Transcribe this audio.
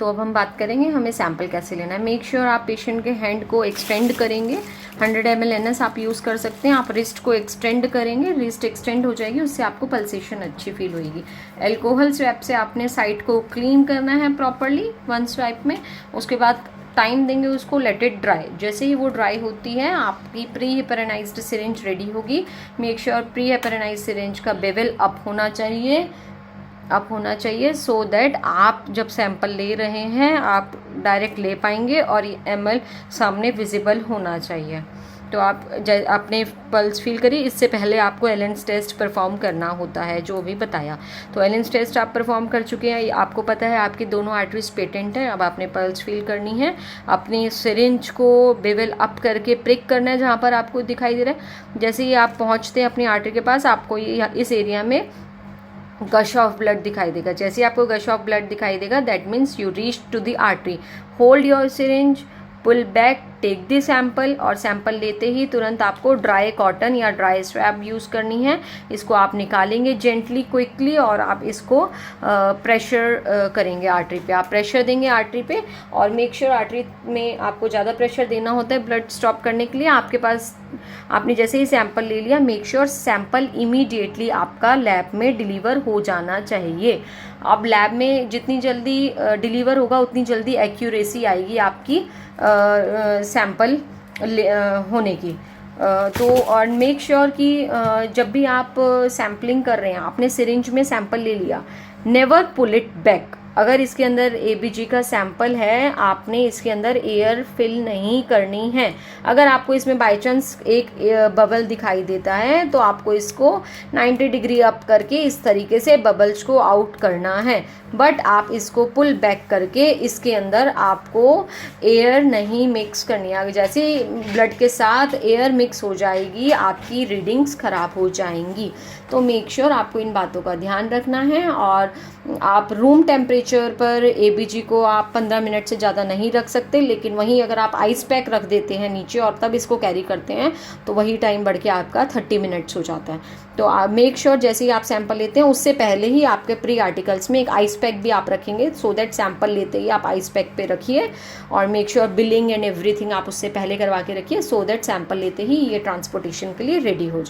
तो अब हम बात करेंगे हमें सैंपल कैसे लेना है। मेक श्योर आप पेशेंट के हैंड को एक्सटेंड करेंगे। 100 ml NS आप यूज़ कर सकते हैं। आप रिस्ट को एक्सटेंड करेंगे, रिस्ट एक्सटेंड हो जाएगी, उससे आपको पल्सेशन अच्छी फील होगी। अल्कोहल स्वैप से आपने साइट को क्लीन करना है प्रॉपरली 1 स्वैप में। उसके बाद टाइम देंगे उसको, लेट इट ड्राई। जैसे ही वो ड्राई होती है आपकी प्री हेपेरानाइज्ड सिरिंज रेडी होगी। मेक श्योर प्री हेपेरानाइज्ड सिरिंज का बेवल अप होना चाहिए सो दैट आप जब सैंपल ले रहे हैं आप डायरेक्ट ले पाएंगे और ml सामने विजिबल होना चाहिए। तो आप आपने पल्स फील करी, इससे पहले आपको एलेंस टेस्ट परफॉर्म करना होता है जो भी बताया। तो एलेंस टेस्ट आप परफॉर्म कर चुके हैं, आपको पता है आपकी दोनों आर्टरीज पेटेंट है। अब आपने पल्स फील करनी है, अपनी सिरिंज को बेवल अप करके प्रिक करना है जहाँ पर आपको दिखाई दे रहा है। जैसे ही आप पहुँचते हैं अपनी आर्टरी के पास, आपको इस एरिया में गश ऑफ ब्लड दिखाई देगा। जैसे आपको गश ऑफ ब्लड दिखाई देगा that means you reach to the artery. Hold your syringe, pull back, take the sample, और सैंपल लेते ही तुरंत आपको ड्राई कॉटन या ड्राई स्वैब यूज़ करनी है। इसको आप निकालेंगे जेंटली क्विकली और आप इसको प्रेशर करेंगे आर्टरी पे। आप प्रेशर देंगे आर्टरी पे और मेक श्योर आर्टरी में आपको ज़्यादा प्रेशर देना होता है ब्लड स्टॉप करने के लिए। आपके पास आपने जैसे ही सैंपल ले लिया, मेक श्योर सैंपल इमीडिएटली आपका लैब में डिलीवर हो जाना चाहिए। अब लैब में जितनी जल्दी डिलीवर होगा उतनी जल्दी एक्यूरेसी आएगी आपकी सैंपल होने की। तो और मेक श्योर कि जब भी आप सैम्पलिंग कर रहे हैं, आपने सिरिंज में सैंपल ले लिया, नेवर पुल इट बैक। अगर इसके अंदर ABG का सैंपल है, आपने इसके अंदर एयर फिल नहीं करनी है। अगर आपको इसमें बाई चांस एक बबल दिखाई देता है तो आपको इसको 90 डिग्री अप करके इस तरीके से बबल्स को आउट करना है। बट आप इसको पुल बैक करके इसके अंदर आपको एयर नहीं मिक्स करनी है। जैसे ब्लड के साथ एयर मिक्स हो जाएगी आपकी रीडिंग्स ख़राब हो जाएंगी। तो मेक श्योर आपको इन बातों का ध्यान रखना है। और आप रूम टेम्परेचर पर ABG को आप 15 मिनट से ज़्यादा नहीं रख सकते, लेकिन वहीं अगर आप आइस पैक रख देते हैं नीचे और तब इसको कैरी करते हैं तो वही टाइम बढ़ के आपका 30 मिनट्स हो जाता है। तो आप मेक श्योर जैसे ही आप सैंपल लेते हैं उससे पहले ही आपके प्री आर्टिकल्स में एक आइस पैक भी आप रखेंगे सो दैट सैंपल लेते ही आप आइस पैक पे रखिए। और make sure billing and everything आप उससे पहले करवा के रखिए सो दैट सैंपल लेते ही ये ट्रांसपोर्टेशन के लिए रेडी हो जाए।